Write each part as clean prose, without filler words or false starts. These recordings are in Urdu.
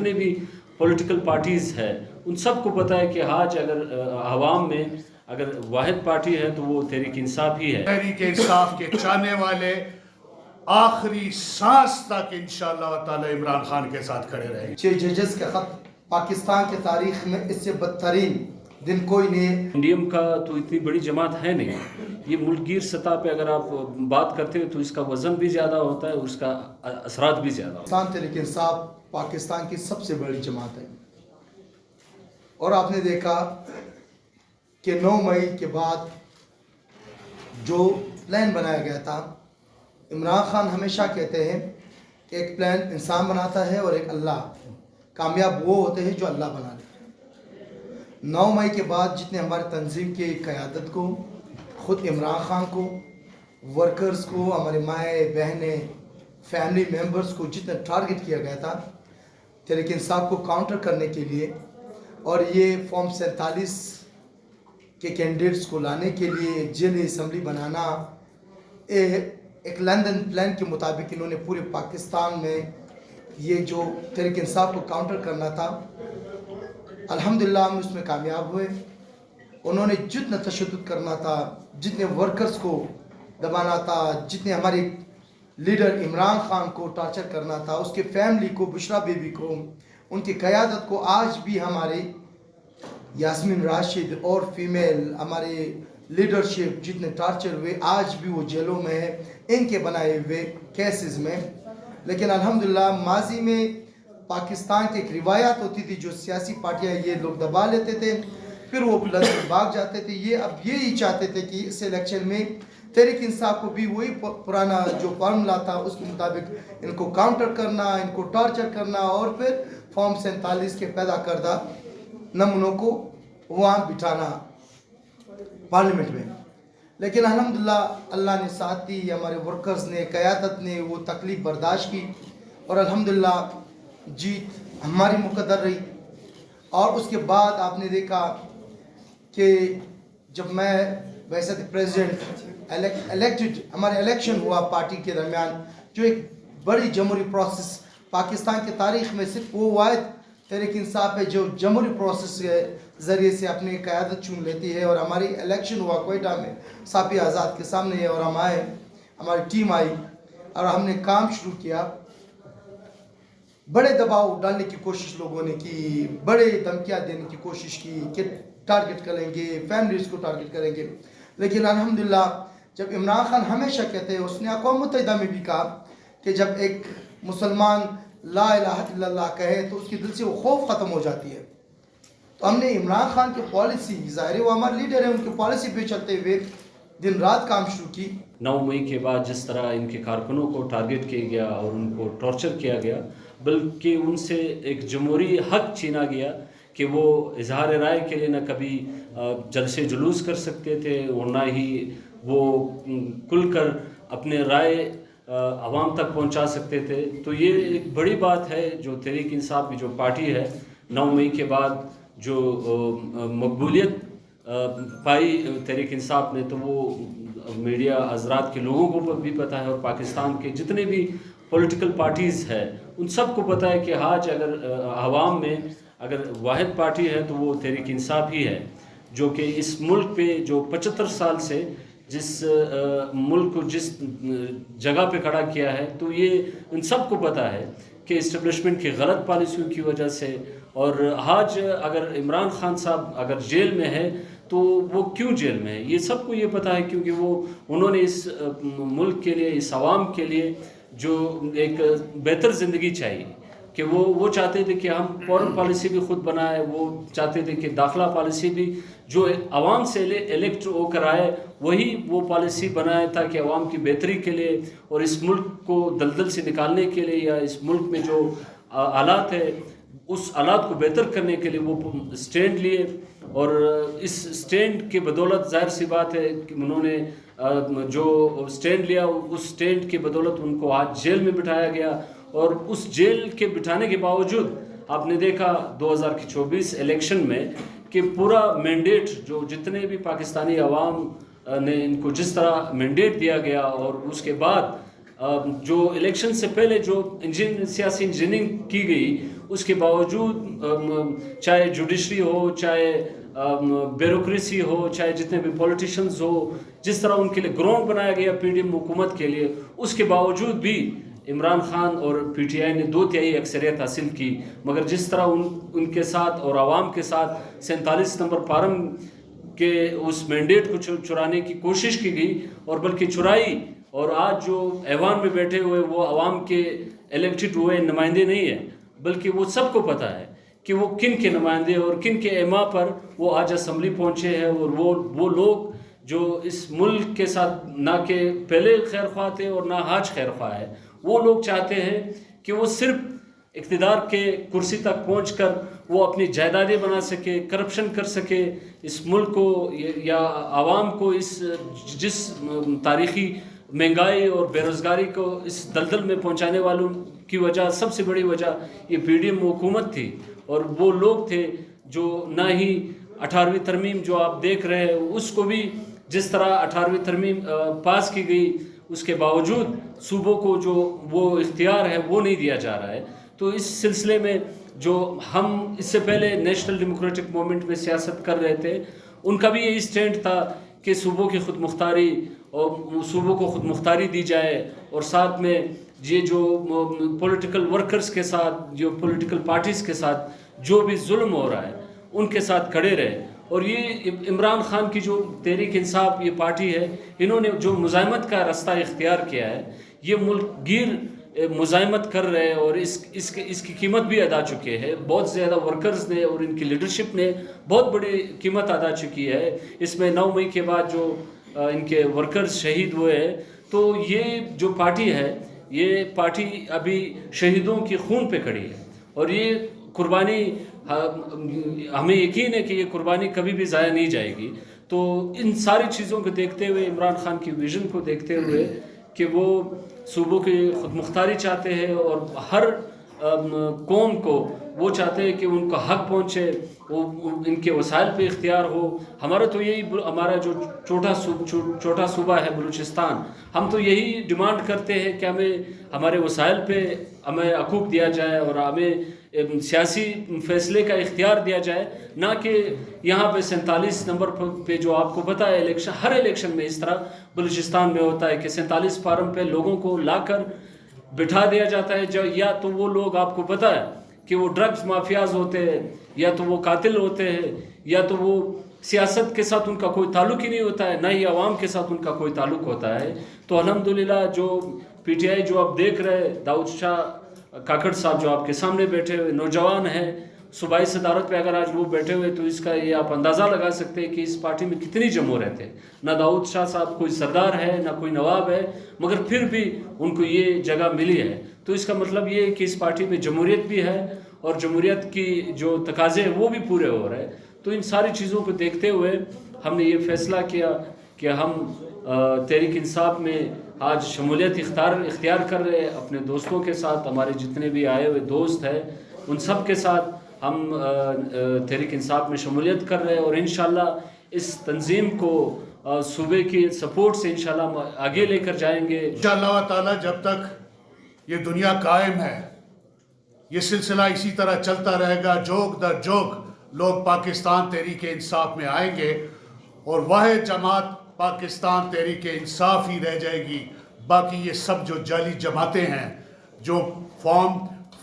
جتنے بھی پولیٹیکل پارٹیز ہے ان سب کو پتہ ہے کہ آج اگر عوام میں اگر واحد پارٹی ہے تو وہ تحریک انصاف ہی ہے۔ تحریک انصاف کے چاہنے والے آخری سانس تک انشاءاللہ تعالی عمران خان کے ساتھ کھڑے رہیں گے۔ 6 ججز کا خط پاکستان کے تاریخ میں اس سے بدترین دن کوئی نہیں۔ انڈیم کا تو اتنی بڑی جماعت ہے نہیں، یہ ملک گیر سطح پہ اگر آپ بات کرتے ہیں تو اس کا وزن بھی زیادہ ہوتا ہے اور اس کا اثرات بھی زیادہ ہوتا ہے۔ پاکستان تحریک انصاف پاکستان کی سب سے بڑی جماعت ہے، اور آپ نے دیکھا کہ 9 مئی کے بعد جو پلان بنایا گیا تھا، عمران خان ہمیشہ کہتے ہیں کہ ایک پلان انسان بناتا ہے اور ایک اللہ، کامیاب وہ ہوتے ہیں جو اللہ بنا لیتے ہیں۔ 9 مئی کے بعد جتنے ہمارے تنظیم کی قیادت کو، خود عمران خان کو، ورکرز کو، ہمارے مائیں بہنیں فیملی ممبرز کو جتنا ٹارگٹ کیا گیا تھا تحریک انصاف کو کاؤنٹر کرنے کے لیے، اور یہ فارم 47 کے کینڈیڈیٹس کو لانے کے لیے ایک جن اسمبلی بنانا، ایک لندن پلان کے مطابق انہوں نے پورے پاکستان میں یہ جو تحریک انصاف کو کاؤنٹر کرنا تھا، الحمدللہ ہم اس میں کامیاب ہوئے۔ انہوں نے جتنا تشدد کرنا تھا، جتنے ورکرز کو دبانا تھا، جتنے ہمارے لیڈر عمران خان کو ٹارچر کرنا تھا، اس کے فیملی کو، بشرا بیوی کو، ان کی قیادت کو، آج بھی ہمارے یاسمین راشد اور فیمیل ہمارے لیڈرشپ جتنے ٹارچر ہوئے، آج بھی وہ جیلوں میں ہے ان کے بنائے ہوئے کیسز میں۔ لیکن الحمدللہ ماضی میں پاکستان کی ایک روایت ہوتی تھی، جو سیاسی پارٹیاں یہ لوگ دبا لیتے تھے پھر وہ لندن بھاگ جاتے تھے، یہ اب یہی چاہتے تھے کہ اس الیکشن میں تحریک انصاف کو بھی وہی پرانا جو فارمولا تھا اس کے مطابق ان کو کاؤنٹر کرنا، ان کو ٹارچر کرنا، اور پھر فارم 47 کے پیدا کردہ نمونوں کو وہاں بٹھانا پارلیمنٹ میں۔ لیکن الحمدللہ اللہ نے ساتھ دی، ہمارے ورکرز نے، قیادت نے وہ تکلیف برداشت کی، اور الحمدللہ جیت ہماری مقدر رہی۔ اور اس کے بعد آپ نے دیکھا کہ جب میں ویسے پریزیڈنٹ الیکٹڈ، ہمارے الیکشن ہوا پارٹی کے درمیان، جو ایک بڑی جمہوری پروسیس پاکستان کی تاریخ میں صرف وہ واحد تحریک انصاف ہے جو جمہوری پروسیس کے ذریعے سے اپنی قیادت چن لیتی ہے۔ اور ہماری الیکشن ہوا کوئٹہ میں ساپی آزاد کے سامنے، اور ہم آئے، ہماری ٹیم آئی اور ہم نے کام شروع کیا۔ بڑے دباؤ ڈالنے کی کوشش لوگوں نے کی، بڑے دھمکیاں دینے کی کوشش کی کہ ٹارگٹ کریں گے، فیملیز کو ٹارگٹ کریں گے، لیکن الحمدللہ جب عمران خان ہمیشہ کہتے ہیں، اس نے اقوام متحدہ میں بھی کہا کہ جب ایک مسلمان لا الہ الا اللہ کہے تو اس کے دل سے وہ خوف ختم ہو جاتی ہے۔ تو ہم نے عمران خان کی پالیسی، ظاہر ہے وہ ہمارے لیڈر ہیں، ان کی پالیسی پہ چلتے ہوئے دن رات کام شروع کی۔ 9 مئی کے بعد جس طرح ان کے کارکنوں کو ٹارگٹ کیا گیا اور ان کو ٹارچر کیا گیا، بلکہ ان سے ایک جمہوری حق چھینا گیا کہ وہ اظہار رائے کے لیے نہ کبھی جلسے جلوس کر سکتے تھے اور نہ ہی وہ کھل کر اپنے رائے عوام تک پہنچا سکتے تھے۔ تو یہ ایک بڑی بات ہے جو تحریک انصاف کی جو پارٹی ہے، 9 مئی کے بعد جو مقبولیت پائی تحریک انصاف نے، تو وہ میڈیا حضرات کے لوگوں کو بھی پتہ ہے اور پاکستان کے جتنے بھی پولیٹیکل پارٹیز ہے ان سب کو پتہ ہے کہ آج اگر عوام میں اگر واحد پارٹی ہے تو وہ تحریک انصاف ہی ہے، جو کہ اس ملک پہ جو 75 سال سے جس ملک کو جس جگہ پہ کھڑا کیا ہے، تو یہ ان سب کو پتہ ہے کہ اسٹیبلشمنٹ کی غلط پالیسیوں کی وجہ سے، اور آج اگر عمران خان صاحب اگر جیل میں ہے تو وہ کیوں جیل میں ہے، یہ سب کو یہ پتہ ہے، کیونکہ انہوں نے اس ملک کے لیے، اس عوام کے لیے جو ایک بہتر زندگی چاہیے، کہ وہ چاہتے تھے کہ ہم فورن پالیسی بھی خود بنائے، وہ چاہتے تھے کہ داخلہ پالیسی بھی جو عوام سے الیکٹ ہو کر آئے وہی وہ پالیسی بنائے، تاکہ عوام کی بہتری کے لیے اور اس ملک کو دلدل سے نکالنے کے لیے، یا اس ملک میں جو حالات ہے اس حالات کو بہتر کرنے کے لیے وہ سٹینڈ لیے۔ اور اس سٹینڈ کے بدولت ظاہر سی بات ہے کہ انہوں نے جو سٹینڈ لیا، اس سٹینڈ کے بدولت ان کو آج جیل میں بٹھایا گیا، اور اس جیل کے بٹھانے کے باوجود آپ نے دیکھا 2024 الیکشن میں کہ پورا مینڈیٹ جو جتنے بھی پاکستانی عوام نے ان کو جس طرح مینڈیٹ دیا گیا، اور اس کے بعد جو الیکشن سے پہلے جو سیاسی انجینئرنگ کی گئی اس کے باوجود چاہے جوڈیشری ہو، چاہے بیوروکریسی ہو، چاہے جتنے بھی پولیٹیشنز ہو، جس طرح ان کے لیے گراؤنڈ بنایا گیا پی ڈی ایم حکومت کے لیے، اس کے باوجود بھی عمران خان اور پی ٹی آئی نے 2/3 اکثریت حاصل کی. مگر جس طرح ان کے ساتھ اور عوام کے ساتھ 47 نمبر فارم کے اس مینڈیٹ کو چرانے کی کوشش کی گئی، اور بلکہ چرائی، اور آج جو ایوان میں بیٹھے ہوئے وہ عوام کے الیکٹڈ ہوئے نمائندے نہیں ہیں، بلکہ وہ سب کو پتہ ہے کہ وہ کن کے نمائندے اور کن کے ایما پر وہ آج اسمبلی پہنچے ہیں. اور وہ لوگ جو اس ملک کے ساتھ نہ کہ پہلے خیر خواہ تھے اور نہ آج خیر خواہ ہے، وہ لوگ چاہتے ہیں کہ وہ صرف اقتدار کے کرسی تک پہنچ کر وہ اپنی جائیدادیں بنا سکے، کرپشن کر سکے، اس ملک کو یا عوام کو جس تاریخی مہنگائی اور بے روزگاری کو اس دلدل میں پہنچانے والوں کی وجہ، سب سے بڑی وجہ یہ پی ڈی ایم حکومت تھی. اور وہ لوگ تھے جو نہ ہی 18ویں ترمیم جو آپ دیکھ رہے ہیں اس کو بھی، جس طرح 18ویں ترمیم پاس کی گئی، اس کے باوجود صوبوں کو جو وہ اختیار ہے وہ نہیں دیا جا رہا ہے. تو اس سلسلے میں جو ہم اس سے پہلے نیشنل ڈیموکریٹک موومنٹ میں سیاست کر رہے تھے، ان کا بھی یہی سٹینڈ تھا کہ صوبوں کی خود مختاری اور صوبوں کو خود مختاری دی جائے، اور ساتھ میں یہ جو پولیٹیکل ورکرز کے ساتھ، جو پولیٹیکل پارٹیز کے ساتھ جو بھی ظلم ہو رہا ہے ان کے ساتھ کھڑے رہے. اور یہ عمران خان کی جو تحریک انصاف یہ پارٹی ہے، انہوں نے جو مزاحمت کا راستہ اختیار کیا ہے، یہ ملک گیر مزاحمت کر رہے ہیں، اور اس کی قیمت بھی ادا چکے ہیں. بہت زیادہ ورکرز نے اور ان کی لیڈرشپ نے بہت بڑی قیمت ادا چکی ہے. اس میں 9 مئی کے بعد جو ان کے ورکرز شہید ہوئے ہیں، تو یہ جو پارٹی ہے، یہ پارٹی ابھی شہیدوں کی خون پہ کھڑی ہے، اور یہ قربانی ہمیں یقین ہے کہ یہ قربانی کبھی بھی ضائع نہیں جائے گی. تو ان ساری چیزوں کو دیکھتے ہوئے، عمران خان کی ویژن کو دیکھتے ہوئے کہ وہ صوبوں کی خود مختاری چاہتے ہیں، اور ہر قوم کو وہ چاہتے ہیں کہ ان کا حق پہنچے، وہ ان کے وسائل پہ اختیار ہو. ہمارا تو یہی، ہمارا جو چھوٹا صوبہ ہے بلوچستان، ہم تو یہی ڈیمانڈ کرتے ہیں کہ ہمارے وسائل پہ ہمیں حقوق دیا جائے، اور ہمیں سیاسی فیصلے کا اختیار دیا جائے، نہ کہ یہاں پہ 47 نمبر پہ جو آپ کو پتہ ہے ہر الیکشن میں اس طرح بلوچستان میں ہوتا ہے کہ 47 فارم پہ لوگوں کو لا کر بٹھا دیا جاتا ہے. یا تو وہ لوگ آپ کو پتہ ہے کہ وہ ڈرگز مافیاز ہوتے ہیں، یا تو وہ قاتل ہوتے ہیں، یا تو وہ سیاست کے ساتھ ان کا کوئی تعلق ہی نہیں ہوتا ہے، نہ ہی عوام کے ساتھ ان کا کوئی تعلق ہوتا ہے. تو الحمدللہ جو پی ٹی آئی جو آپ دیکھ رہے، داؤد شاہ کاکڑ صاحب جو آپ کے سامنے بیٹھے ہوئے نوجوان ہیں، صوبائی صدارت پہ اگر آج وہ بیٹھے ہوئے تو اس کا یہ آپ اندازہ لگا سکتے ہیں کہ اس پارٹی میں کتنی جمہوریت ہے. نہ داؤد شاہ صاحب کوئی سردار ہے، نہ کوئی نواب ہے، مگر پھر بھی ان کو یہ جگہ ملی ہے. تو اس کا مطلب یہ ہے کہ اس پارٹی میں جمہوریت بھی ہے، اور جمہوریت کی جو تقاضے ہیں وہ بھی پورے ہو رہے ہیں. تو ان ساری چیزوں کو دیکھتے ہوئے ہم نے یہ فیصلہ کیا کہ ہم تحریک انصاف میں آج شمولیت اختیار کر رہے ہیں اپنے دوستوں کے ساتھ. ہمارے جتنے بھی آئے ہوئے دوست ہیں ان سب کے ساتھ ہم تحریک انصاف میں شمولیت کر رہے ہیں، اور انشاءاللہ اس تنظیم کو صوبے کی سپورٹ سے انشاءاللہ آگے لے کر جائیں گے. انشاءاللہ تعالی جب تک یہ دنیا قائم ہے، یہ سلسلہ اسی طرح چلتا رہے گا. جوگ در جوگ لوگ پاکستان تحریک انصاف میں آئیں گے، اور واحد جماعت پاکستان تحریک انصاف ہی رہ جائے گی. باقی یہ سب جو جعلی جماعتیں ہیں جو فارم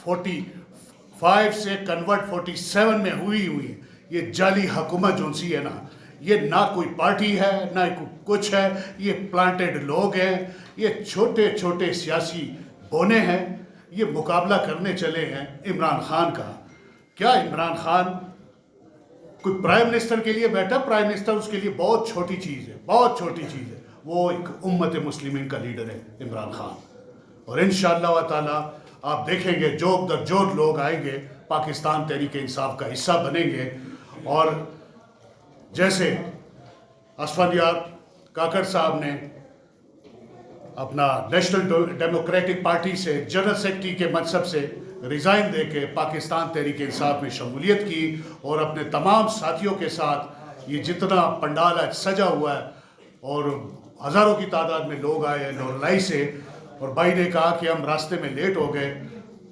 45 سے کنورٹ 47 میں ہوئی ہیں، یہ جعلی حکومت جو سی ہے نا، یہ نہ کوئی پارٹی ہے نہ کچھ ہے، یہ پلانٹڈ لوگ ہیں، یہ چھوٹے چھوٹے سیاسی بونے ہیں. یہ مقابلہ کرنے چلے ہیں عمران خان کا. کیا عمران خان کوئی پرائم منسٹر کے لیے بیٹھا؟ پرائم منسٹر اس کے لیے بہت چھوٹی چیز ہے، بہت چھوٹی چیز ہے. وہ ایک امت مسلمین کا لیڈر ہے عمران خان. اور انشاءاللہ تعالی آپ دیکھیں گے جوگ در جوگ لوگ آئیں گے، پاکستان تحریک انصاف کا حصہ بنیں گے. اور جیسے اسفندیار کاکڑ صاحب نے اپنا نیشنل ڈیموکریٹک پارٹی سے جنرل سیکرٹری کے منصب سے ریزائن دے کے پاکستان تحریک انصاف میں شمولیت کی، اور اپنے تمام ساتھیوں کے ساتھ یہ جتنا پنڈال ہے سجا ہوا ہے، اور ہزاروں کی تعداد میں لوگ آئے ہیں نورلائی سے. اور بھائی نے کہا کہ ہم راستے میں لیٹ ہو گئے،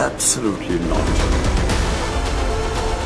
Absolutely not.